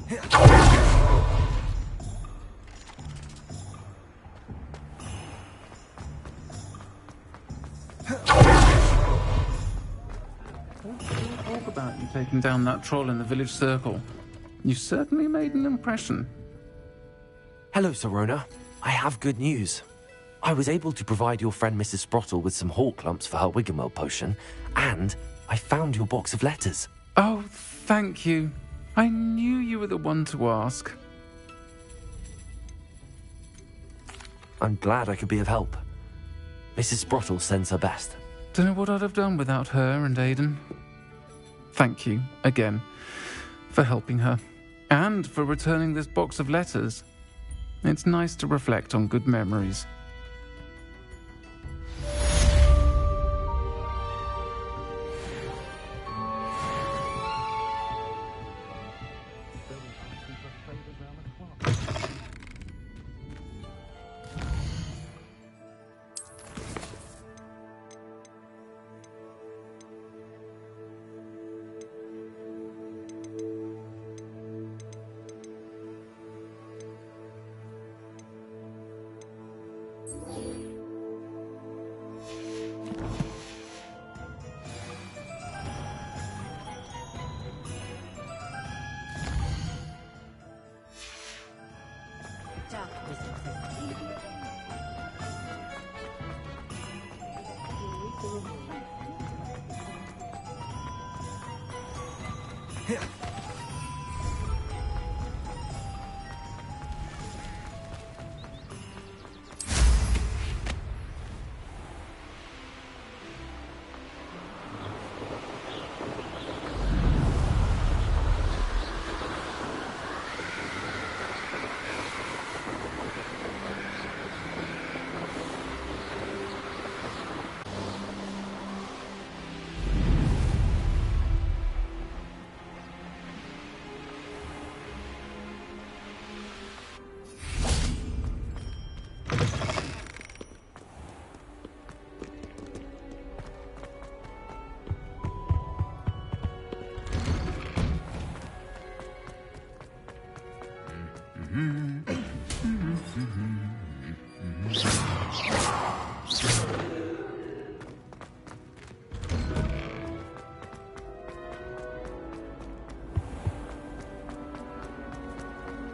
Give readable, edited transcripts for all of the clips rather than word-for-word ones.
Talk about you taking down that troll in the village circle. You certainly made an impression. Hello, Sorona. I have good news. I was able to provide your friend Mrs. Sprottle with some hawk lumps for her Wiggenweld potion, and I found your box of letters. Oh, thank you. I knew you were the one to ask. I'm glad I could be of help. Mrs. Sprottle sends her best. Don't know what I'd have done without her and Aidan. Thank you, again, for helping her, and for returning this box of letters. It's nice to reflect on good memories.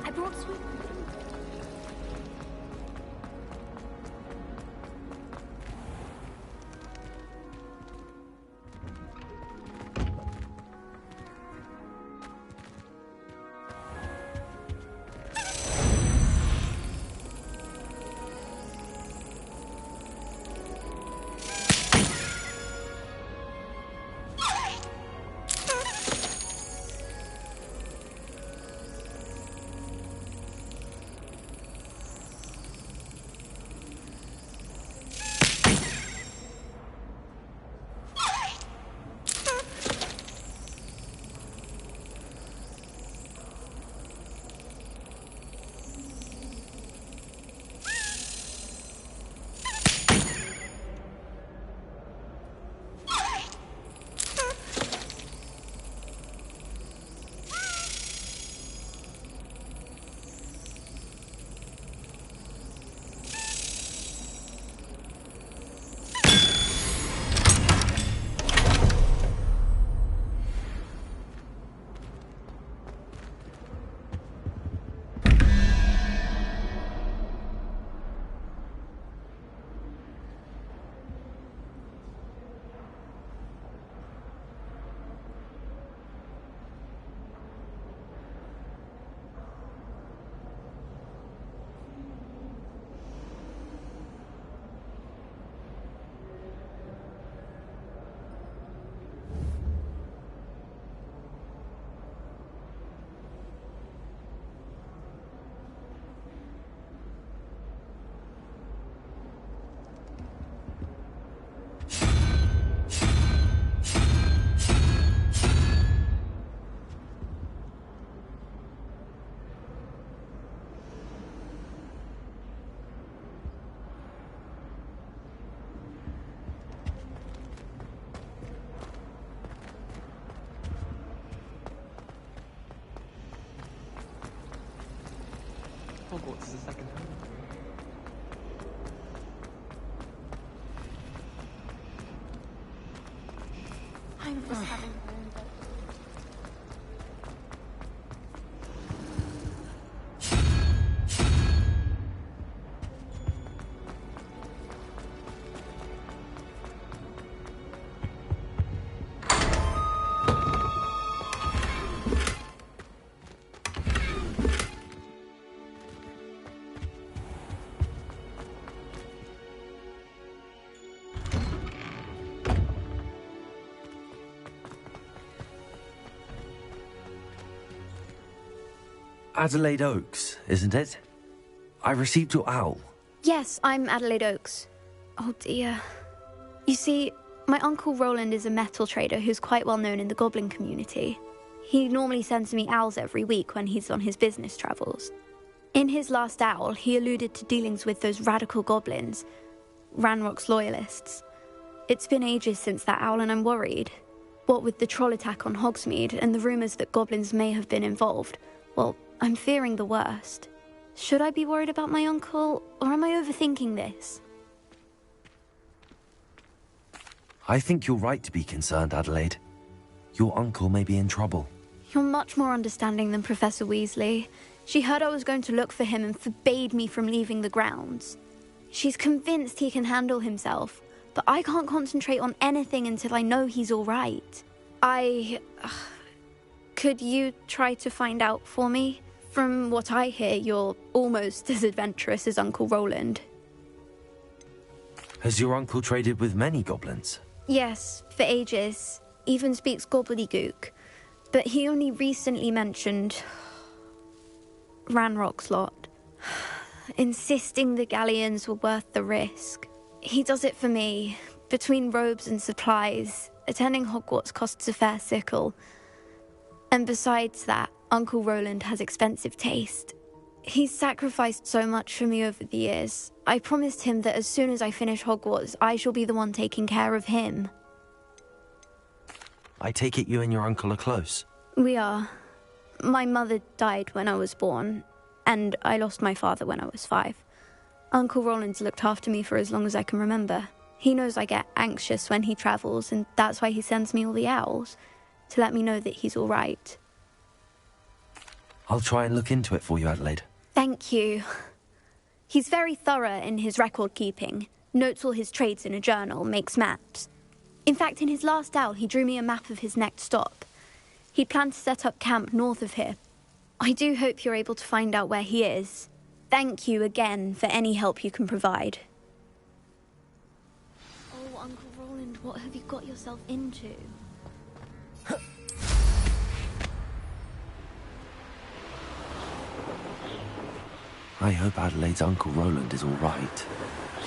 I brought sweet. Hogwarts as a second home. I'm just having my own boat. Adelaide Oaks, isn't it? I received your owl. Yes, I'm Adelaide Oaks. Oh dear. You see, my Uncle Roland is a metal trader who's quite well known in the goblin community. He normally sends me owls every week when he's on his business travels. In his last owl, he alluded to dealings with those radical goblins, Ranrock's loyalists. It's been ages since that owl and I'm worried. What with the troll attack on Hogsmeade and the rumours that goblins may have been involved, well, I'm fearing the worst. Should I be worried about my uncle, or am I overthinking this? I think you're right to be concerned, Adelaide. Your uncle may be in trouble. You're much more understanding than Professor Weasley. She heard I was going to look for him and forbade me from leaving the grounds. She's convinced he can handle himself, but I can't concentrate on anything until I know he's all right. Could you try to find out for me? From what I hear, you're almost as adventurous as Uncle Roland. Has your uncle traded with many goblins? Yes, for ages. Even speaks gobbledygook. But he only recently mentioned Ranrock's lot, insisting the galleons were worth the risk. He does it for me. Between robes and supplies, attending Hogwarts costs a fair sickle. And besides that, Uncle Roland has expensive taste. He's sacrificed so much for me over the years. I promised him that as soon as I finish Hogwarts, I shall be the one taking care of him. I take it you and your uncle are close. We are. My mother died when I was born, and I lost my father when I was 5. Uncle Roland's looked after me for as long as I can remember. He knows I get anxious when he travels, and that's why he sends me all the owls, to let me know that he's all right. I'll try and look into it for you, Adelaide. Thank you. He's very thorough in his record keeping, notes all his trades in a journal, makes maps. In fact, in his last owl, he drew me a map of his next stop. He'd planned to set up camp north of here. I do hope you're able to find out where he is. Thank you again for any help you can provide. Oh, Uncle Roland, what have you got yourself into? I hope Adelaide's Uncle Roland is all right.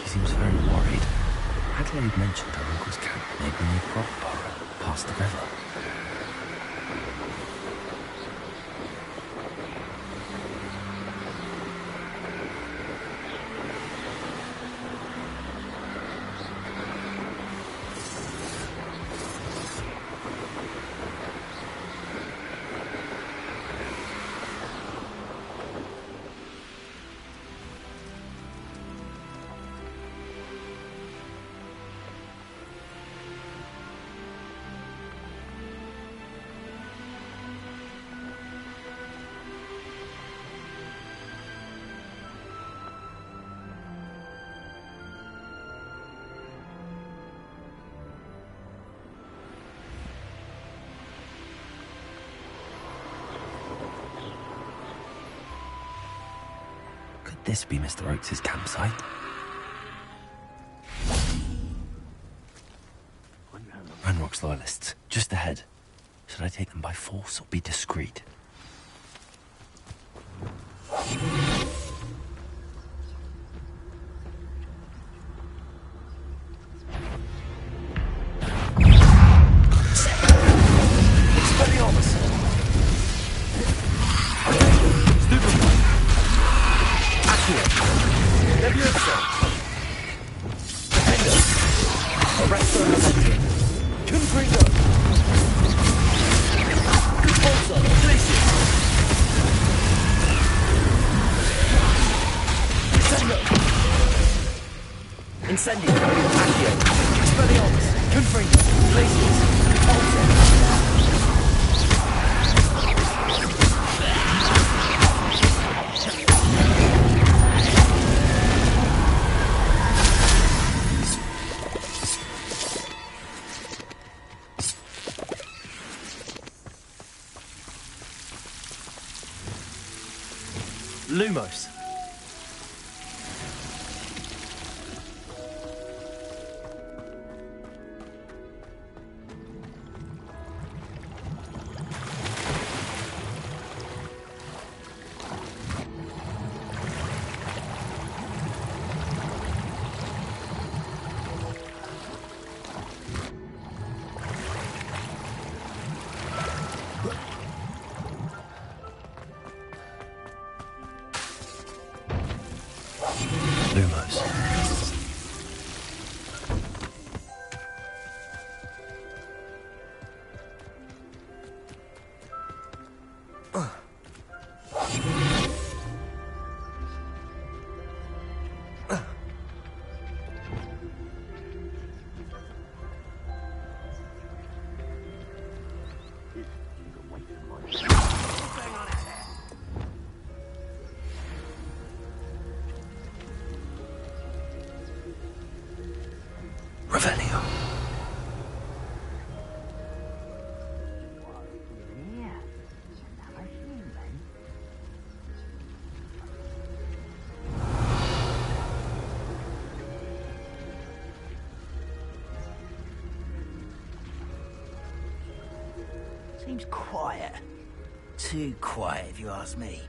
She seems very worried. Adelaide mentioned her uncle's camp may be near Brockborough, past the river. Could this be Mr. Oakes' campsite? Ranrock's loyalists, just ahead. Should I take them by force or be discreet? Incendio. Accio. Expelliarmus. Confringo. Glacius. Alter. Lumos. Lumos. Revelio. Seems quiet. Too quiet, if you ask me.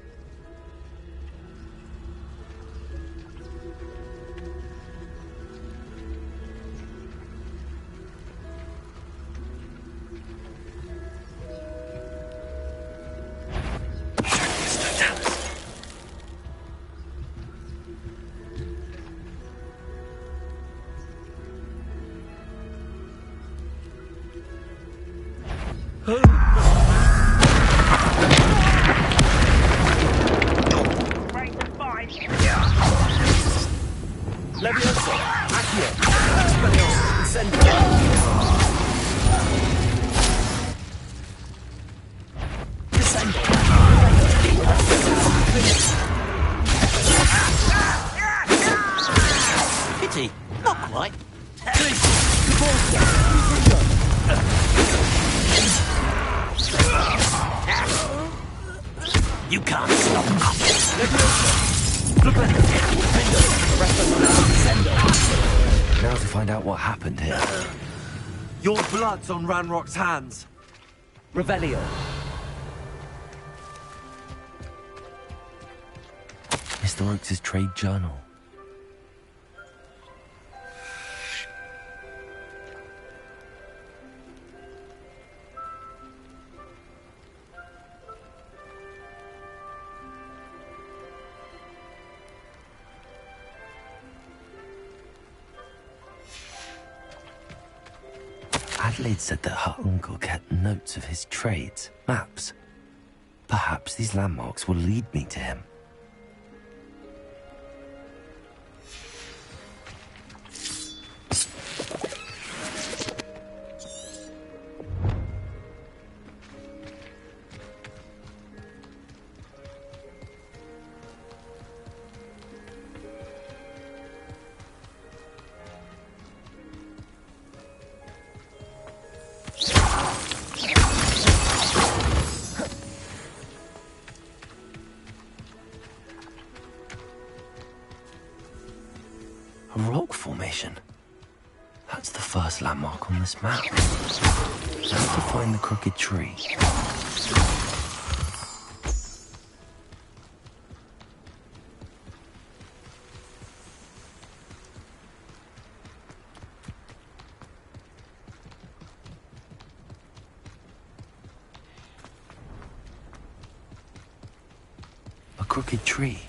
Levioso. Accio. Expelliarmus. Incendio. Descendo. Pity. Not quite. You can't stop Now to find out what happened here. Your blood's on Ranrock's hands. Revelio. Mr. Oakes' trade journal. Adelaide said that her uncle kept notes of his trades, maps. Perhaps these landmarks will lead me to him. A rock formation. That's the first landmark on this map. Now to find the crooked tree. A crooked tree,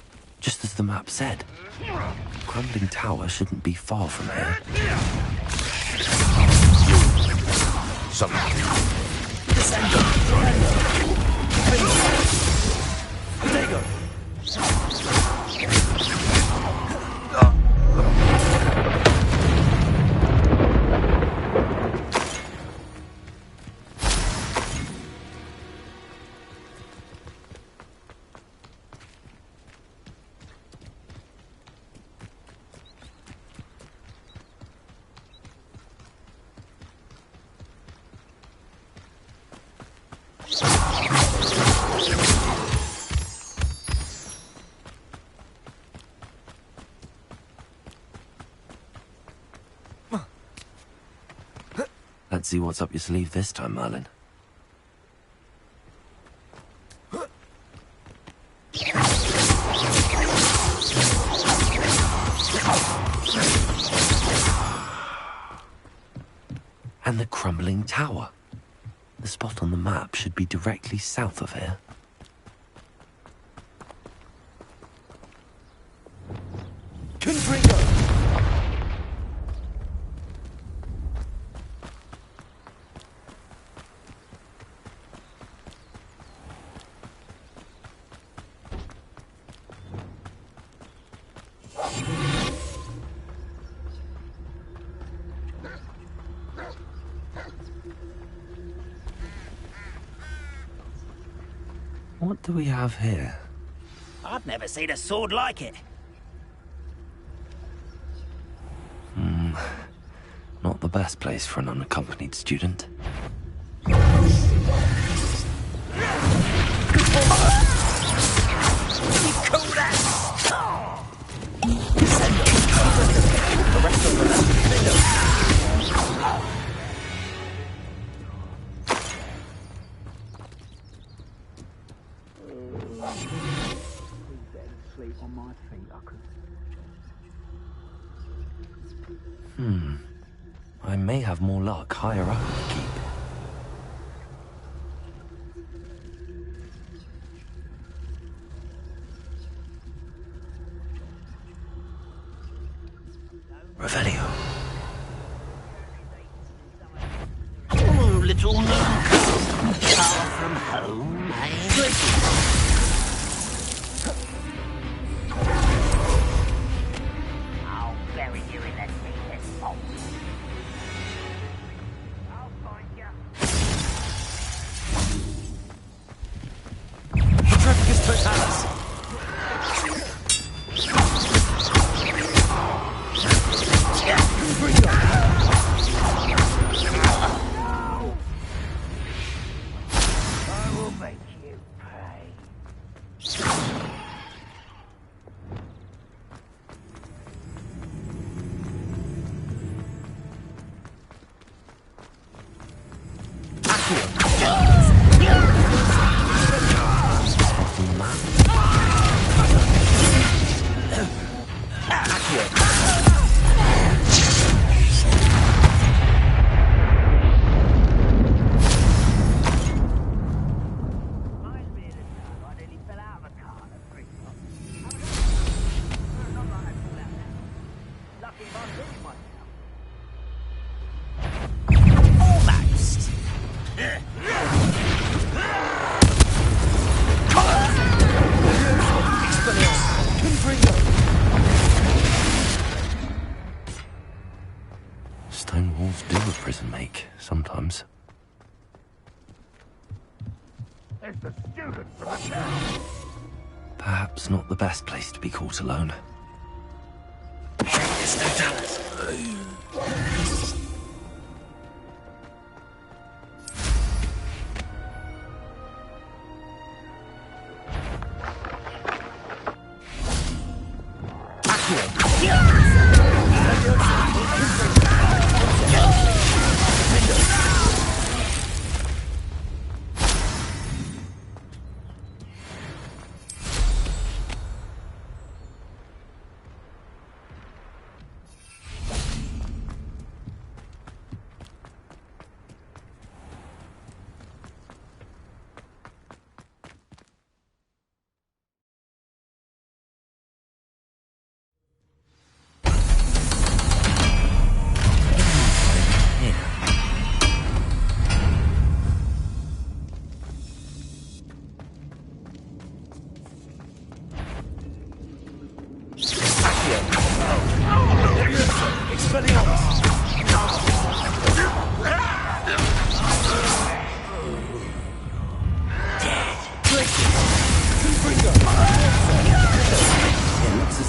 just as the map said. The crumbling tower shouldn't be far from here. Let's see what's up your sleeve this time, Merlin. And the crumbling tower. The spot on the map should be directly south of here. Confringo! What do we have here? I've never seen a sword like it. Not the best place for an unaccompanied student. I may have more luck higher up in the keep. Revelio. Oh, little moon. Far from home, eh? I'll bury you in the deepest hole. I'll find you. Patroclus Totalis! I will make you pay. Stone walls do a prison make, sometimes. It's the student from the town. Perhaps not the best place to be caught alone. It's no Dallas.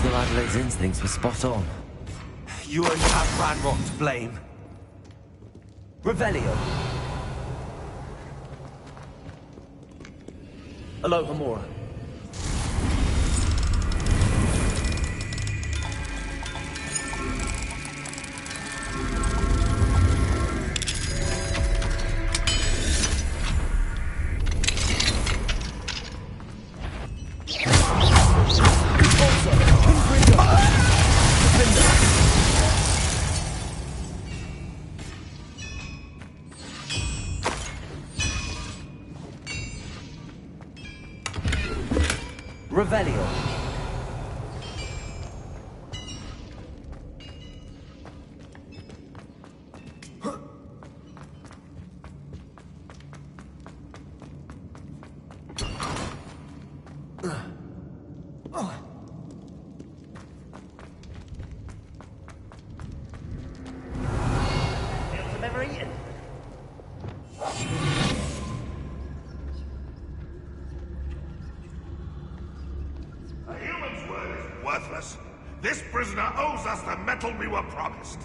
Adelaide's instincts were spot on. You only have Ranrock to blame. Revelio. Alohomora. Revelio. I've ever eaten. A human's word is worthless. This prisoner owes us the metal we were promised.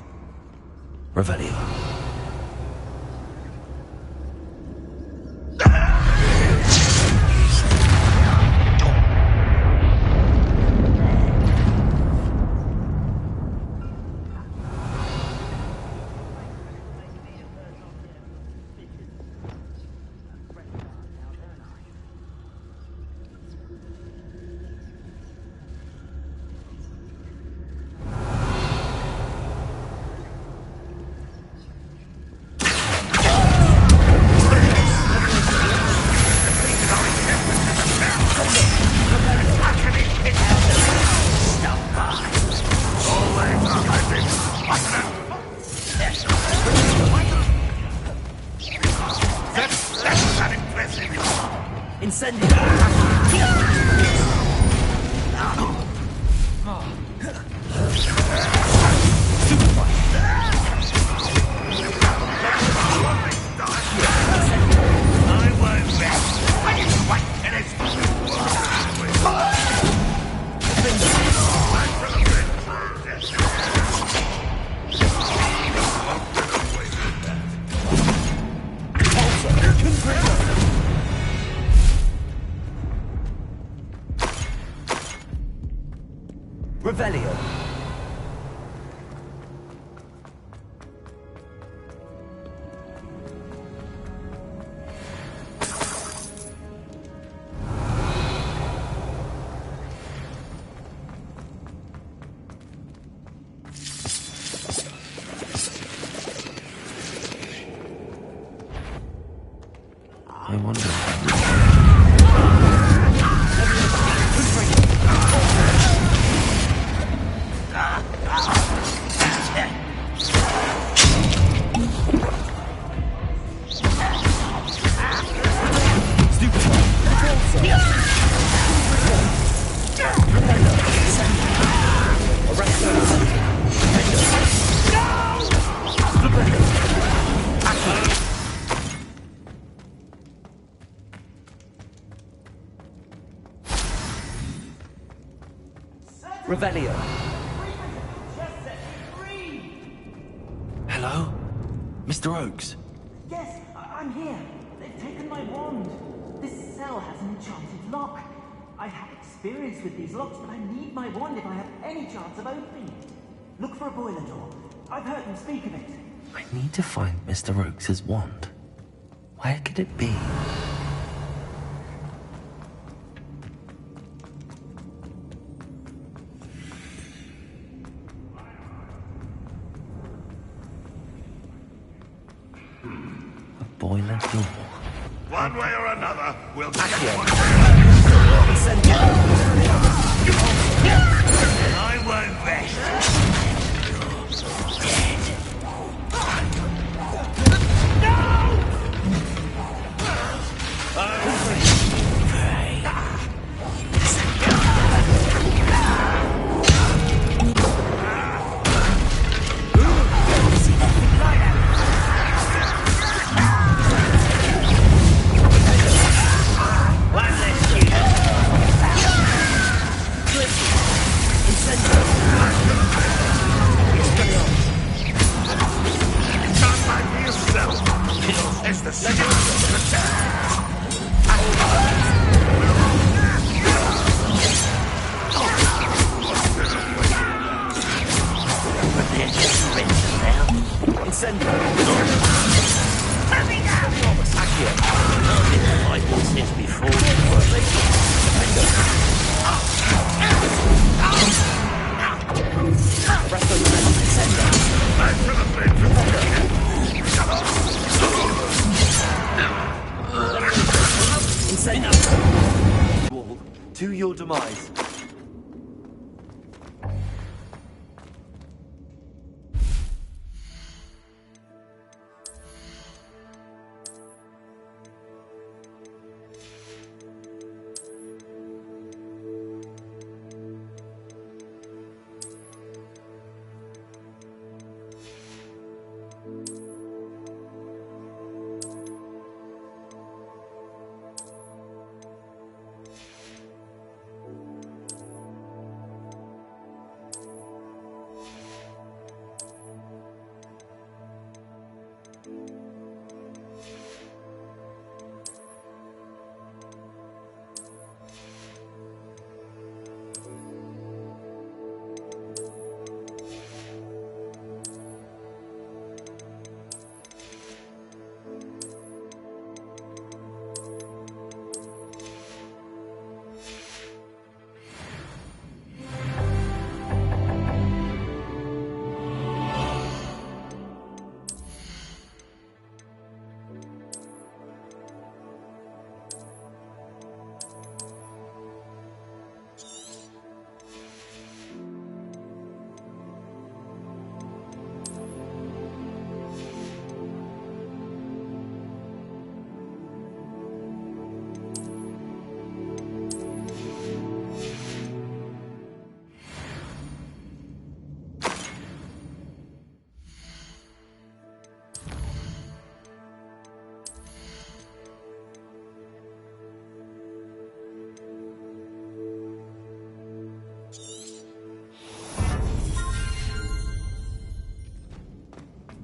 Revelio. Revelio. I wonder. Revelio. Hello? Mr. Oakes? Yes, I'm here. They've taken my wand. This cell has an enchanted lock. I have experience with these locks, but I need my wand if I have any chance of opening it. Look for a boiler door. I've heard them speak of it. I need to find Mr. Oakes' wand. Where could it be? A boiler door. One way or another, we'll get one. I won't rest. to your demise.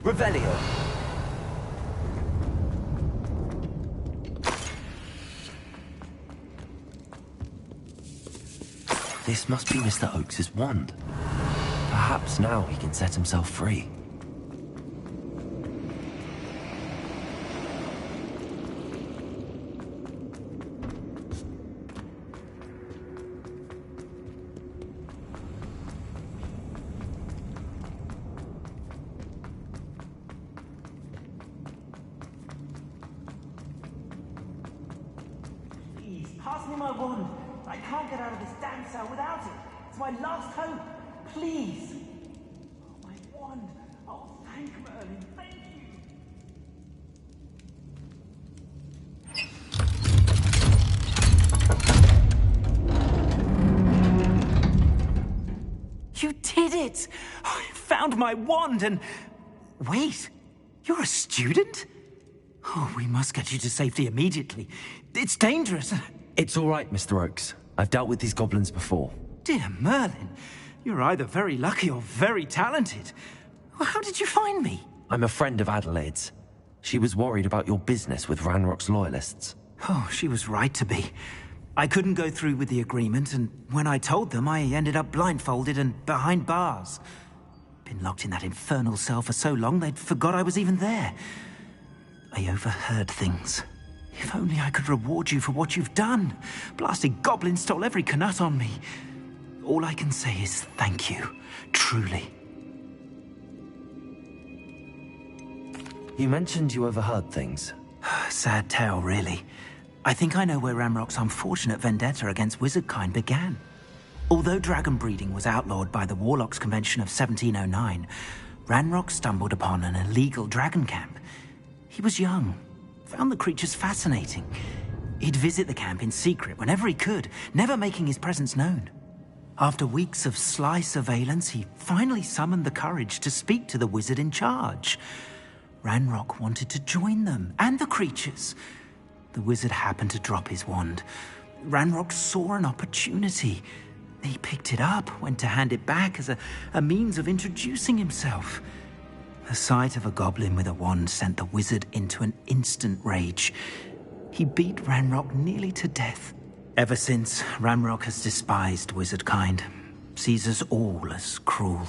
Revelio. This must be Mr. Oakes's wand. Perhaps now he can set himself free. Pass me my wand. I can't get out of this damn cell without it. It's my last hope. Please. Oh, my wand. Oh, thank Merlin. Thank you. You did it! I found my wand and... Wait, you're a student? Oh, we must get you to safety immediately. It's dangerous. It's all right, Mr. Oakes. I've dealt with these goblins before. Dear Merlin, you're either very lucky or very talented. Well, how did you find me? I'm a friend of Adelaide's. She was worried about your business with Ranrock's loyalists. Oh, she was right to be. I couldn't go through with the agreement, and when I told them, I ended up blindfolded and behind bars. Been locked in that infernal cell for so long, they'd forgot I was even there. I overheard things. If only I could reward you for what you've done. Blasted goblins stole every Knut on me. All I can say is thank you. Truly. You mentioned you overheard things. Sad tale, really. I think I know where Ranrock's unfortunate vendetta against wizardkind began. Although dragon breeding was outlawed by the Warlocks Convention of 1709, Ranrock stumbled upon an illegal dragon camp. He was young, found the creatures fascinating. He'd visit the camp in secret whenever he could, never making his presence known. After weeks of sly surveillance, he finally summoned the courage to speak to the wizard in charge. Ranrock wanted to join them, and the creatures. The wizard happened to drop his wand. Ranrock saw an opportunity. He picked it up, went to hand it back as a means of introducing himself. The sight of a goblin with a wand sent the wizard into an instant rage. He beat Ranrock nearly to death. Ever since, Ranrock has despised wizardkind, sees us all as cruel.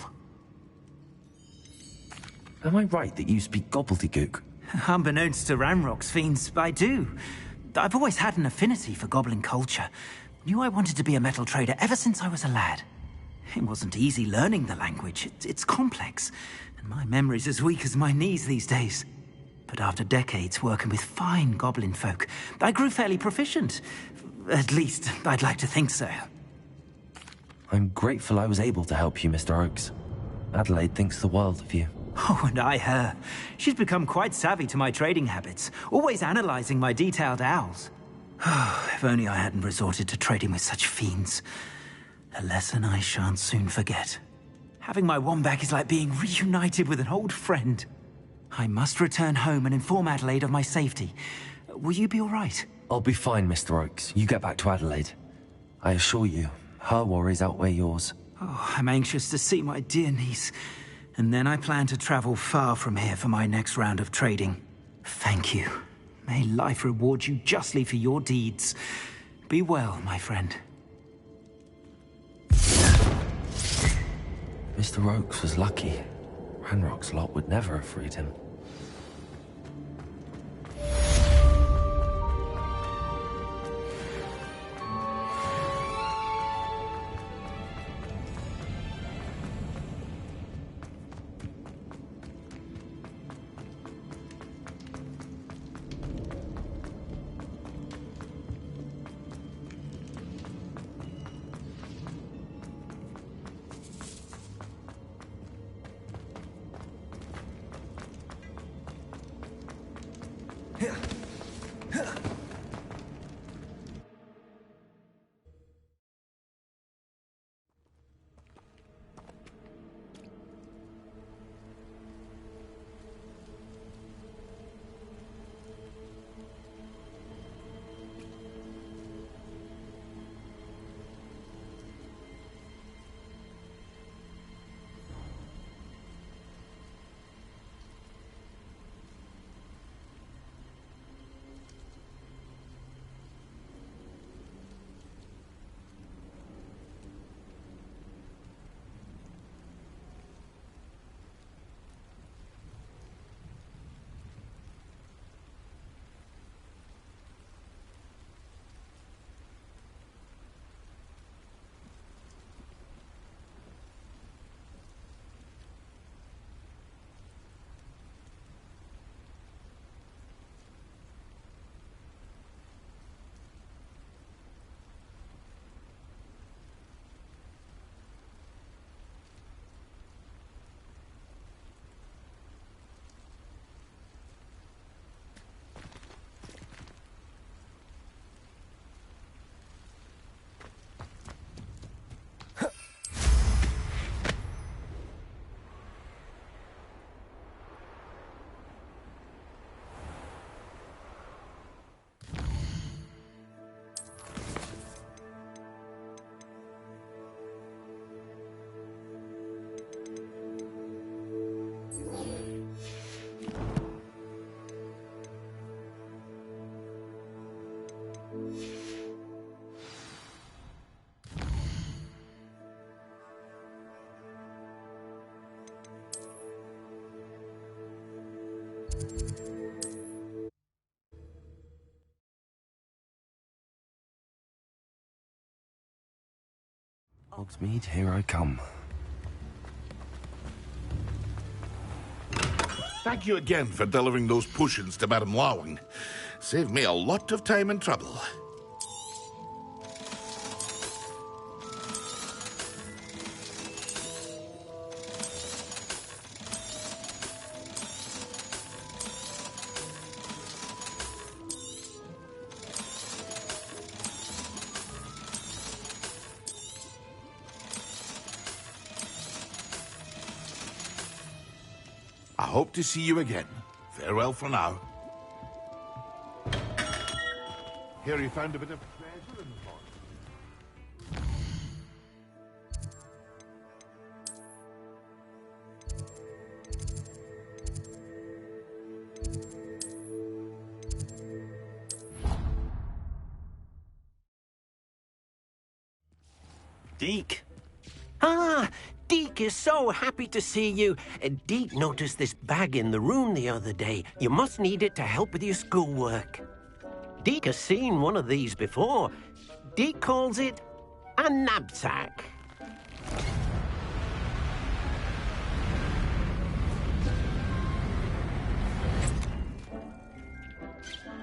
Am I right that you speak gobbledygook? Unbeknownst to Ranrock's fiends, I do. I've always had an affinity for goblin culture. Knew I wanted to be a metal trader ever since I was a lad. It wasn't easy learning the language. It's complex, and my memory's as weak as my knees these days. But after decades working with fine goblin folk, I grew fairly proficient. At least, I'd like to think so. I'm grateful I was able to help you, Mr. Oakes. Adelaide thinks the world of you. Oh, and I her. She's become quite savvy to my trading habits, always analyzing my detailed owls. If only I hadn't resorted to trading with such fiends. A lesson I shan't soon forget. Having my wand back is like being reunited with an old friend. I must return home and inform Adelaide of my safety. Will you be all right? I'll be fine, Mr. Oakes. You get back to Adelaide. I assure you, her worries outweigh yours. Oh, I'm anxious to see my dear niece. And then I plan to travel far from here for my next round of trading. Thank you. May life reward you justly for your deeds. Be well, my friend. Mr. Oakes was lucky. Ranrock's lot would never have freed him. Hogsmeade, here I come. Thank you again for delivering those potions to Madame Lawing. Saved me a lot of time and trouble. I hope to see you again. Farewell for now. Here you found a bit of treasure in the forest. Deke. Ah, Deke is so happy to see you. Deke noticed this bag in the room the other day. You must need it to help with your schoolwork. Deke has seen one of these before. Deke calls it a knapsack.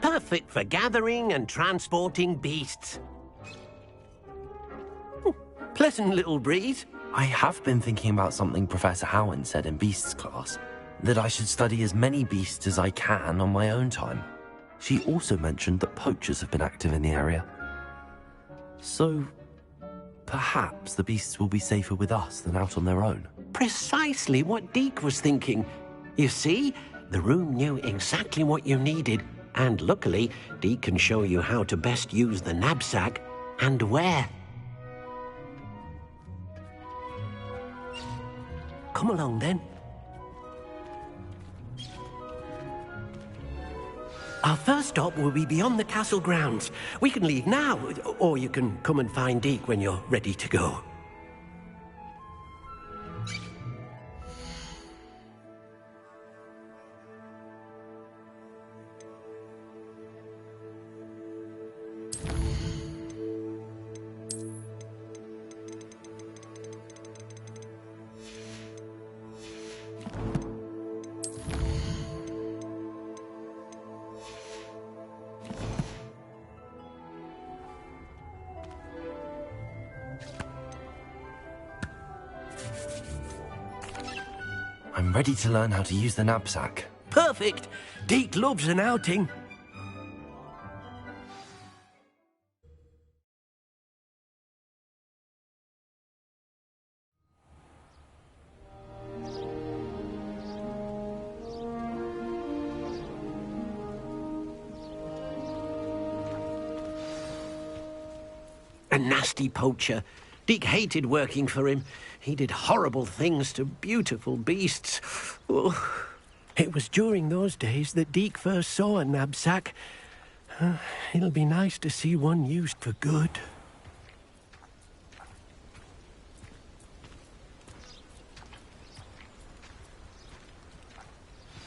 perfect for gathering and transporting beasts. Pleasant little breeze. I have been thinking about something Professor Howen said in Beasts class, that I should study as many beasts as I can on my own time. She also mentioned that poachers have been active in the area. So, perhaps the beasts will be safer with us than out on their own. Precisely what Deke was thinking. You see, the room knew exactly what you needed, and luckily, Deke can show you how to best use the knapsack and where. Come along, then. Our first stop will be beyond the castle grounds. We can leave now, or you can come and find Deke when you're ready to go. I'm ready to learn how to use the knapsack. Perfect! Deke loves an outing. A nasty poacher. Deke hated working for him. He did horrible things to beautiful beasts. Oh, it was during those days that Deke first saw a knapsack. It'll be nice to see one used for good.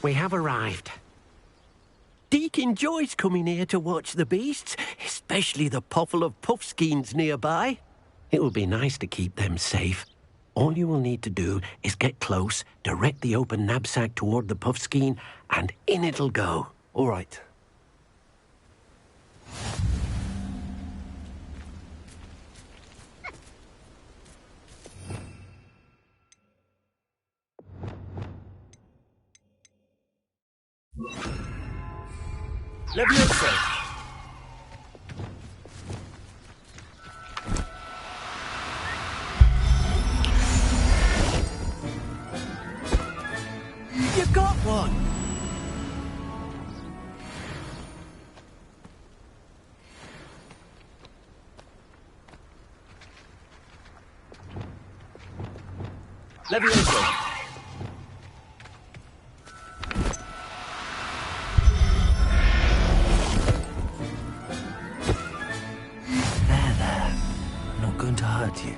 We have arrived. Deke enjoys coming here to watch the beasts, especially the potful of puffskeins nearby. It will be nice to keep them safe. All you will need to do is get close, direct the open knapsack toward the puffskein, and in it'll go. All right. Levioso! You got one! Levioso! There. I'm not going to hurt you.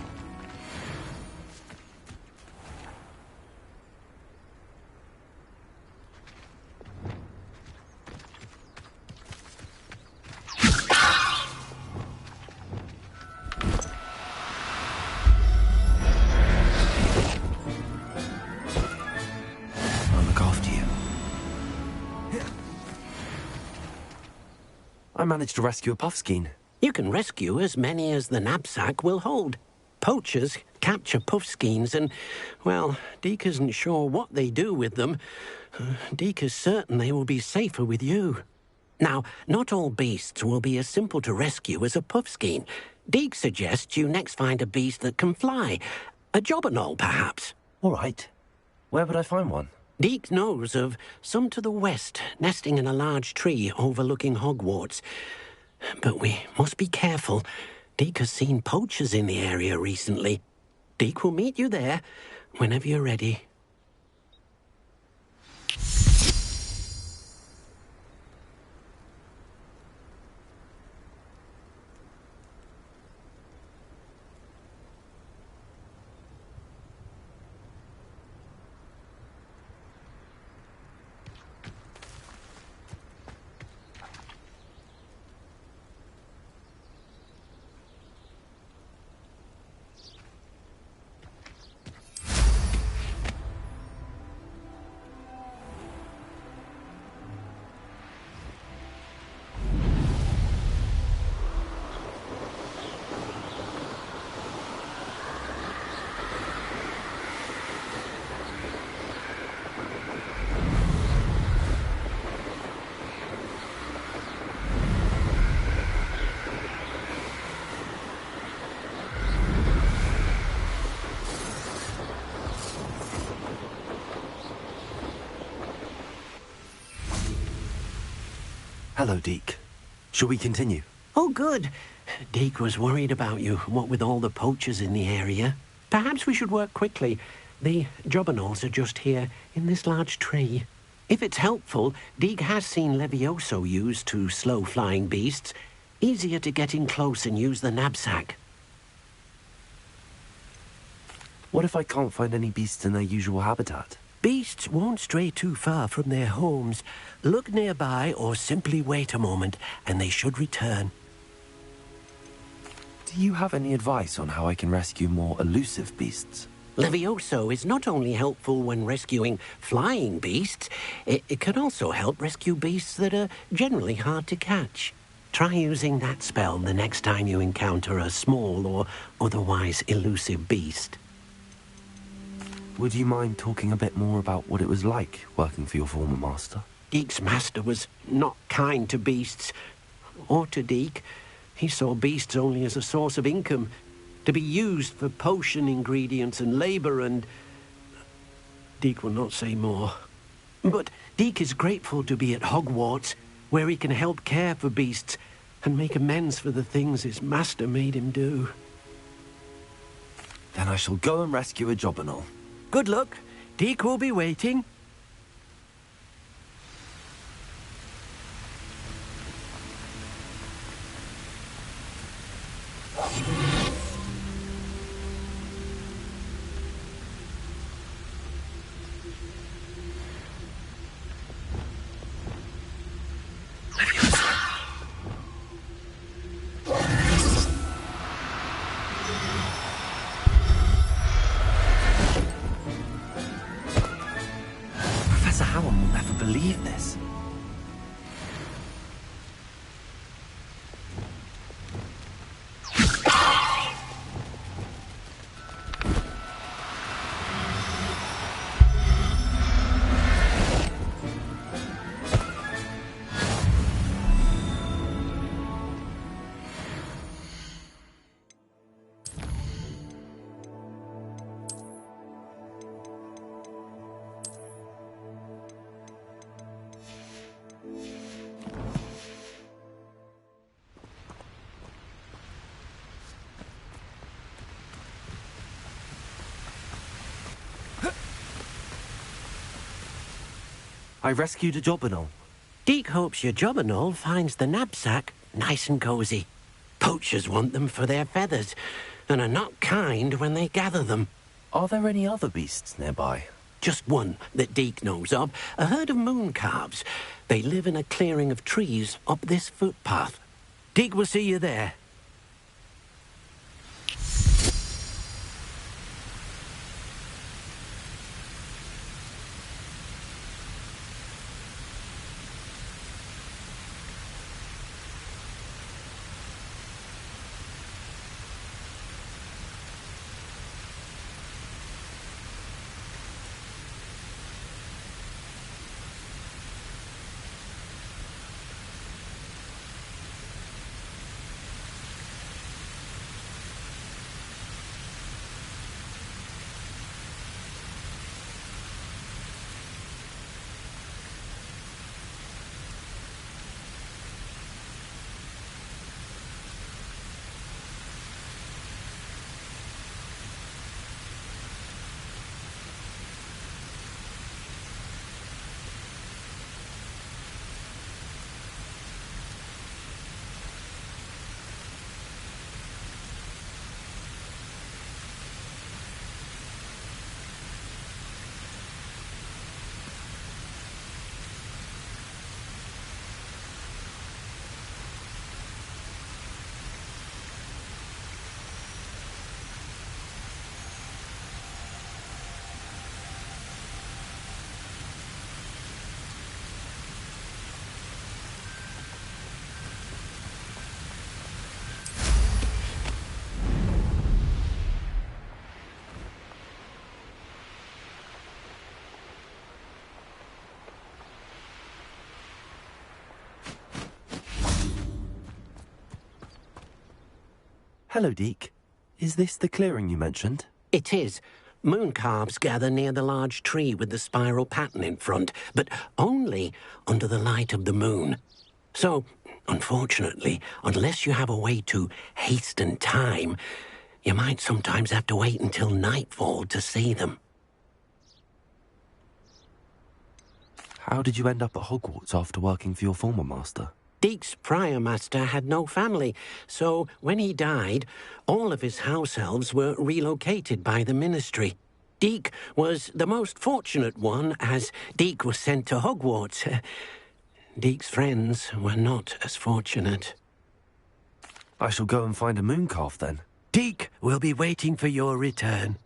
I'll look after you. I managed to rescue a puffskein. You can rescue as many as the knapsack will hold. Poachers capture puffskeins and, well, Deke isn't sure what they do with them. Deke is certain they will be safer with you. Now, not all beasts will be as simple to rescue as a puffskein. Deke suggests you next find a beast that can fly. A jobberknoll, perhaps. All right. Where would I find one? Deke knows of some to the west, nesting in a large tree overlooking Hogwarts. But we must be careful. Deke has seen poachers in the area recently. Deke will meet you there whenever you're ready. Hello, Deke. Shall we continue? Oh, good. Deke was worried about you, what with all the poachers in the area. Perhaps we should work quickly. The jobberknolls are just here, in this large tree. If it's helpful, Deke has seen Levioso used to slow flying beasts. Easier to get in close and use the knapsack. What if I can't find any beasts in their usual habitat? Beasts won't stray too far from their homes. Look nearby or simply wait a moment, and they should return. Do you have any advice on how I can rescue more elusive beasts? Levioso is not only helpful when rescuing flying beasts, it can also help rescue beasts that are generally hard to catch. Try using that spell the next time you encounter a small or otherwise elusive beast. Would you mind talking a bit more about what it was like working for your former master? Deke's master was not kind to beasts, or to Deke. He saw beasts only as a source of income, to be used for potion ingredients and labor, and Deke will not say more. But Deke is grateful to be at Hogwarts, where he can help care for beasts and make amends for the things his master made him do. Then I shall go and rescue a jobberknoll. Good luck. Deke will be waiting. Professor Howard will never believe this. I rescued a jobberknoll. Deke hopes your jobberknoll finds the knapsack nice and cozy. Poachers want them for their feathers, and are not kind when they gather them. Are there any other beasts nearby? Just one that Deke knows of, a herd of moon calves. They live in a clearing of trees up this footpath. Deke will see you there. Hello, Deke. Is this the clearing you mentioned? It is. Moon calves gather near the large tree with the spiral pattern in front, but only under the light of the moon. So, unfortunately, unless you have a way to hasten time, you might sometimes have to wait until nightfall to see them. How did you end up at Hogwarts after working for your former master? Deek's prior master had no family, so when he died, all of his house elves were relocated by the ministry. Deek was the most fortunate one, as Deek was sent to Hogwarts. Deek's friends were not as fortunate. I shall go and find a mooncalf then. Deek will be waiting for your return.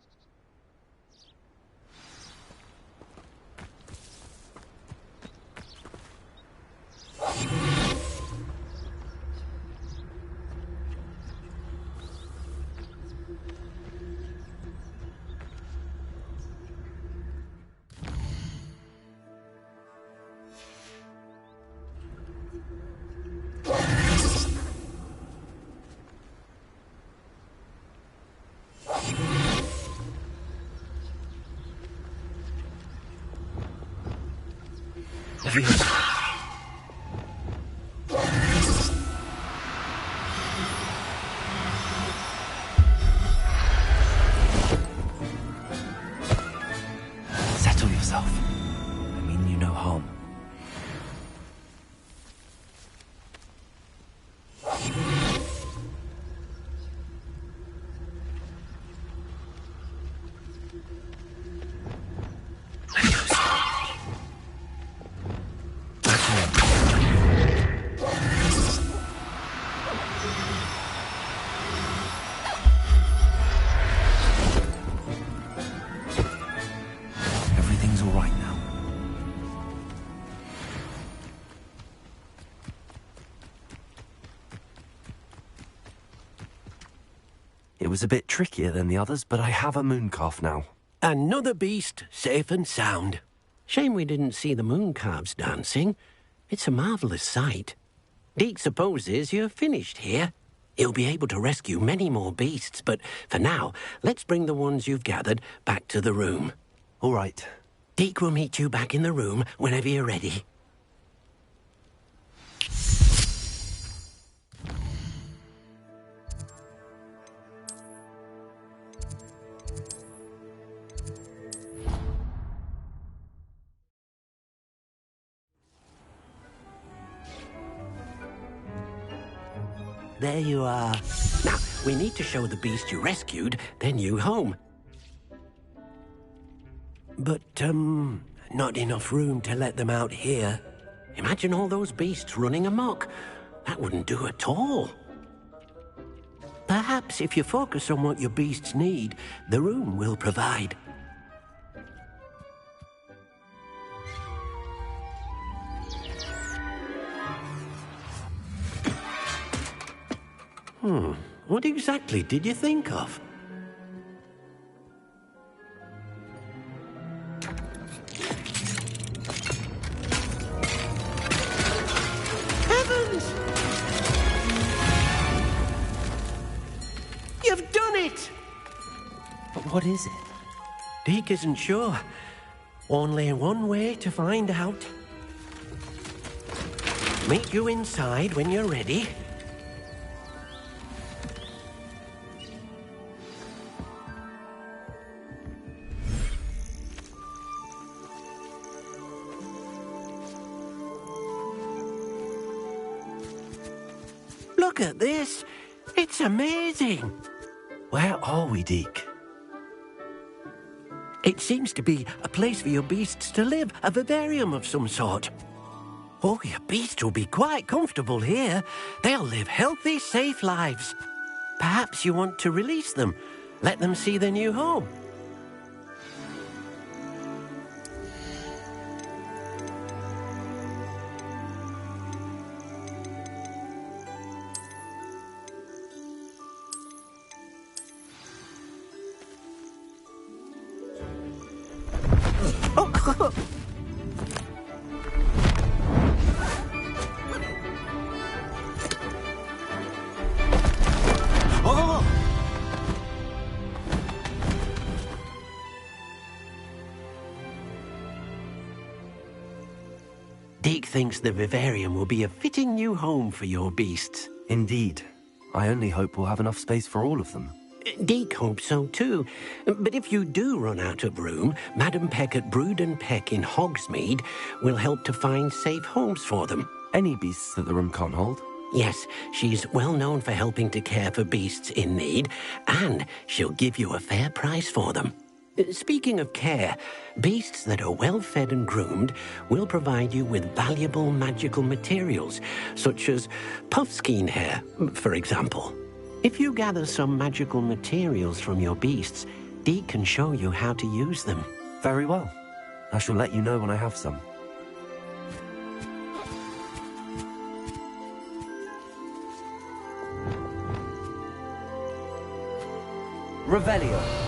Settle yourself. I mean you no harm. Everything's all right now. It was a bit trickier than the others, but I have a mooncalf now. Another beast, safe and sound. Shame we didn't see the mooncalves dancing. It's a marvellous sight. Deek supposes you're finished here. He'll be able to rescue many more beasts, but for now, let's bring the ones you've gathered back to the room. All right. Deek will meet you back in the room whenever you're ready. There you are. Now, we need to show the beast you rescued their new home. But, not enough room to let them out here. Imagine all those beasts running amok. That wouldn't do at all. Perhaps if you focus on what your beasts need, the room will provide. What exactly did you think of? Heavens! You've done it! But what is it? Deek isn't sure. Only one way to find out. Meet you inside when you're ready. Look at this. It's amazing. Where are we, Deek? It seems to be a place for your beasts to live, a vivarium of some sort. Oh, your beasts will be quite comfortable here. They'll live healthy, safe lives. Perhaps you want to release them, let them see their new home. Deek thinks the vivarium will be a fitting new home for your beasts. Indeed. I only hope we'll have enough space for all of them. Deke hopes so too. But if you do run out of room, Madam Peck at Brood and Peck in Hogsmeade will help to find safe homes for them. Any beasts that the room can't hold? Yes, she's well known for helping to care for beasts in need, and she'll give you a fair price for them. Speaking of care, beasts that are well fed and groomed will provide you with valuable magical materials, such as puffskein hair, for example. If you gather some magical materials from your beasts, Deke can show you how to use them. Very well. I shall let you know when I have some. Revelio.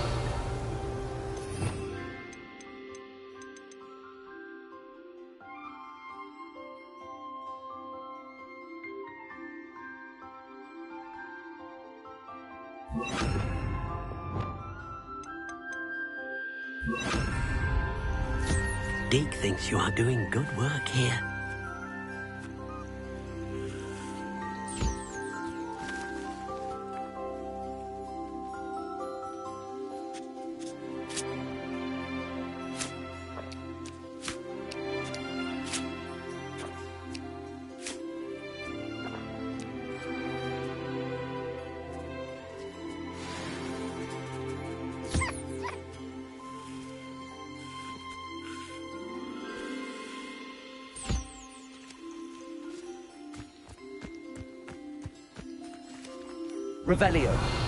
Deke thinks you are doing good work here. Revelio.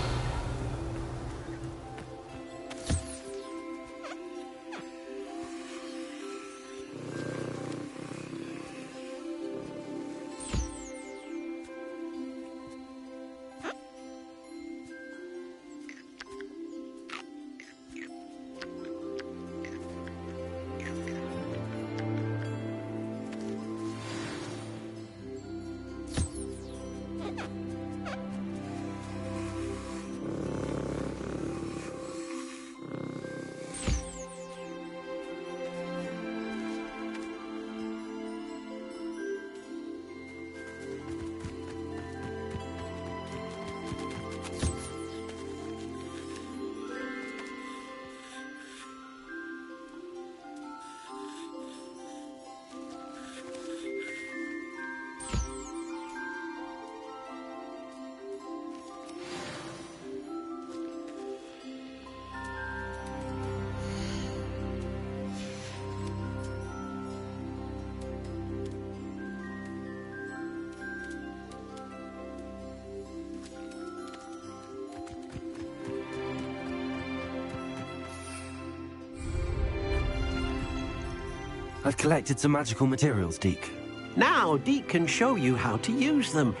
I've collected some magical materials, Deke. Now Deke can show you how to use them.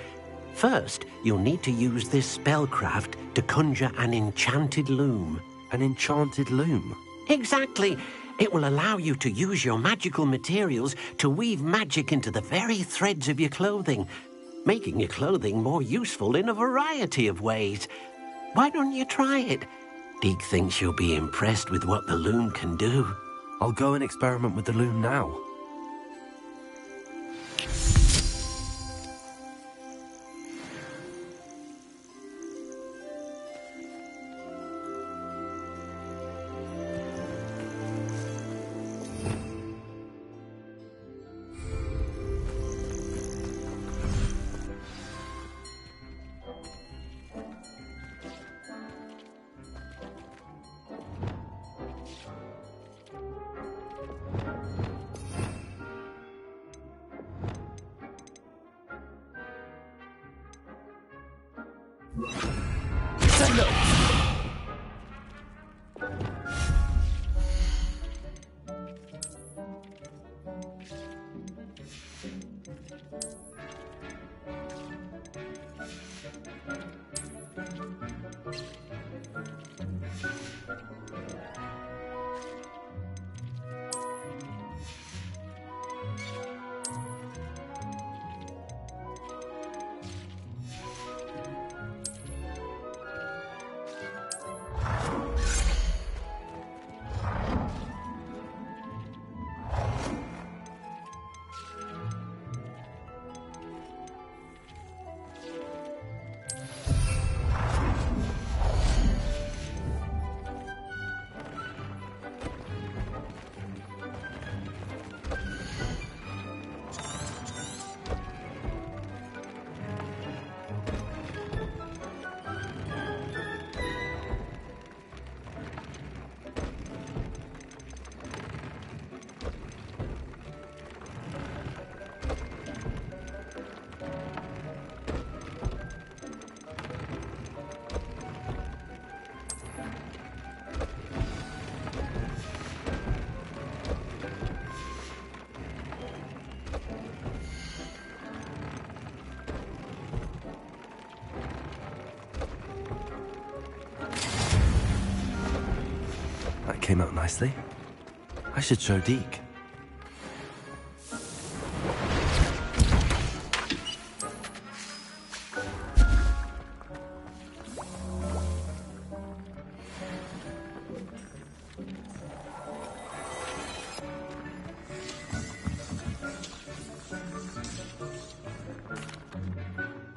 First, you'll need to use this spellcraft to conjure an enchanted loom. An enchanted loom? Exactly. It will allow you to use your magical materials to weave magic into the very threads of your clothing, making your clothing more useful in a variety of ways. Why don't you try it? Deke thinks you'll be impressed with what the loom can do. I'll go and experiment with the loom now. came out nicely. I should show Deke.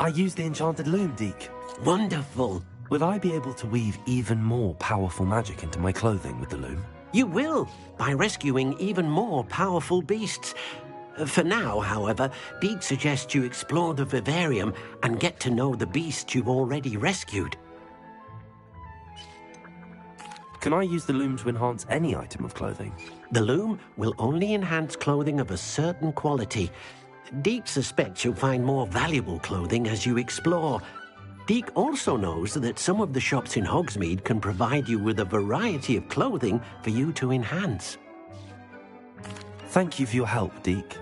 I used the enchanted loom, Deke. Wonderful. Will I be able to weave even more powerful magic into my clothing with the loom? You will, by rescuing even more powerful beasts. For now, however, Deke suggests you explore the vivarium and get to know the beasts you've already rescued. Can I use the loom to enhance any item of clothing? The loom will only enhance clothing of a certain quality. Deke suspects you'll find more valuable clothing as you explore. Deke also knows that some of the shops in Hogsmeade can provide you with a variety of clothing for you to enhance. Thank you for your help, Deke.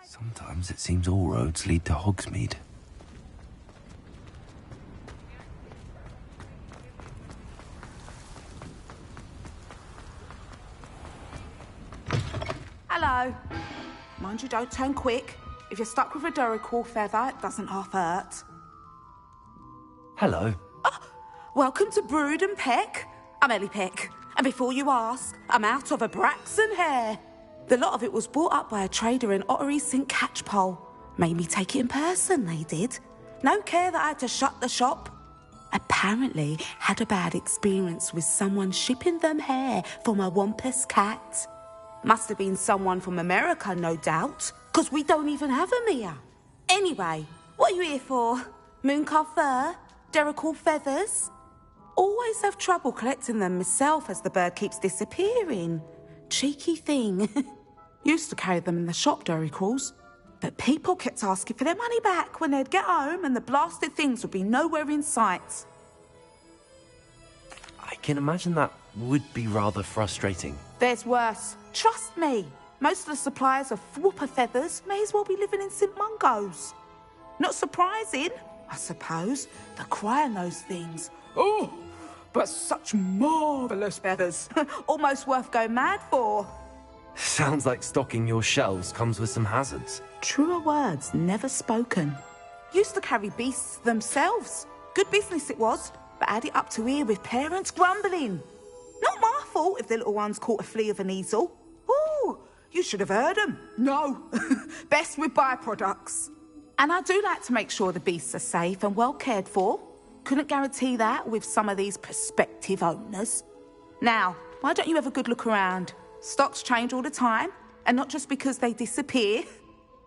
Sometimes it seems all roads lead to Hogsmeade. Hello. Mind you, don't turn quick. If you're stuck with a Duracell feather, it doesn't half hurt. Hello. Welcome to Brood and Peck. I'm Ellie Peck. And before you ask, I'm out of a Braxton hair. The lot of it was bought up by a trader in Ottery St. Catchpole. Made me take it in person, they did. No care that I had to shut the shop. Apparently had a bad experience with someone shipping them hair from a Wampus cat. Must have been someone from America, no doubt, because we don't even have them here. Anyway, what are you here for? Mooncarved fur? Duracell feathers? Always have trouble collecting them myself as the bird keeps disappearing. Cheeky thing. Used to carry them in the shop, Duracalls. But people kept asking for their money back when they'd get home and the blasted things would be nowhere in sight. I can imagine that would be rather frustrating. There's worse. Trust me. Most of the suppliers of whooper feathers may as well be living in St. Mungo's. Not surprising, I suppose. The crier knows things. Oh, but such marvellous feathers. Almost worth going mad for. Sounds like stocking your shelves comes with some hazards. Truer words never spoken. Used to carry beasts themselves. Good business it was, but had it up to here with parents grumbling. Not my fault if the little ones caught a flea of an easel. Ooh, You should have heard them. No. Best with byproducts. And I do like to make sure the beasts are safe and well cared for. Couldn't guarantee that with some of these prospective owners. Now, why don't you have a good look around? Stocks change all the time, and not just because they disappear.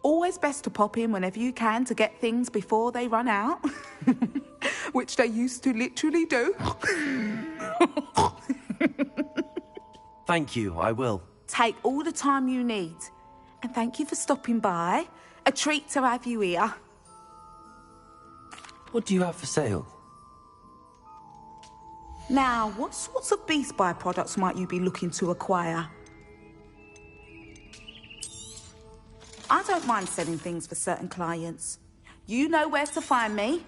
Always best to pop in whenever you can to get things before they run out. Which they used to literally do. Thank you, I will. Take all the time you need. And thank you for stopping by. A treat to have you here. What do you have for sale? Now, what sorts of beast byproducts might you be looking to acquire? I don't mind selling things for certain clients. You know where to find me.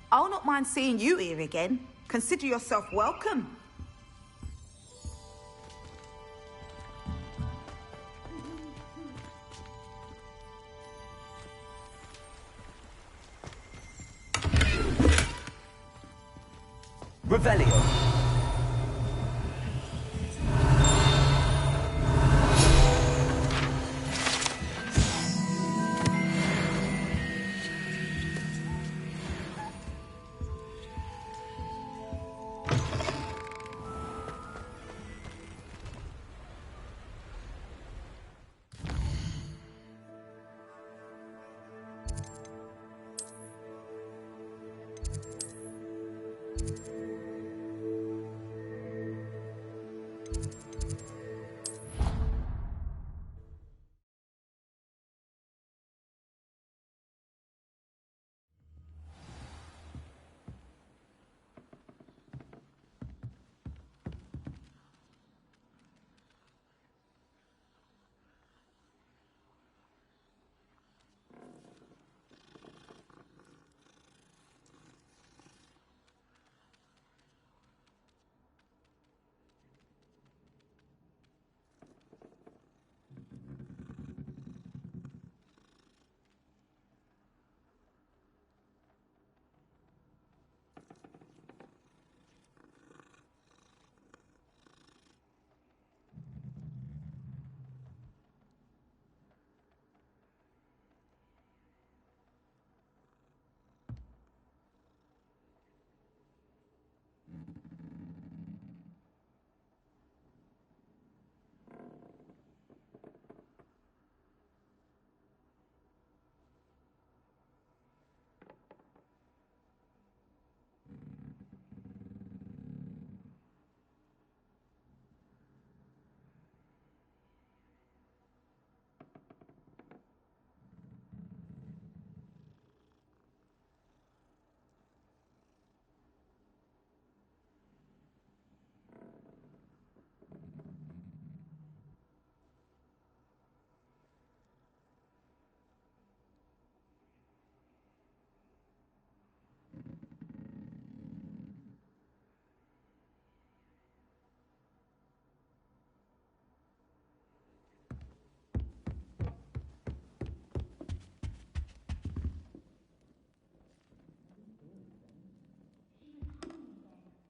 I'll not mind seeing you here again. Consider yourself welcome. Revelio.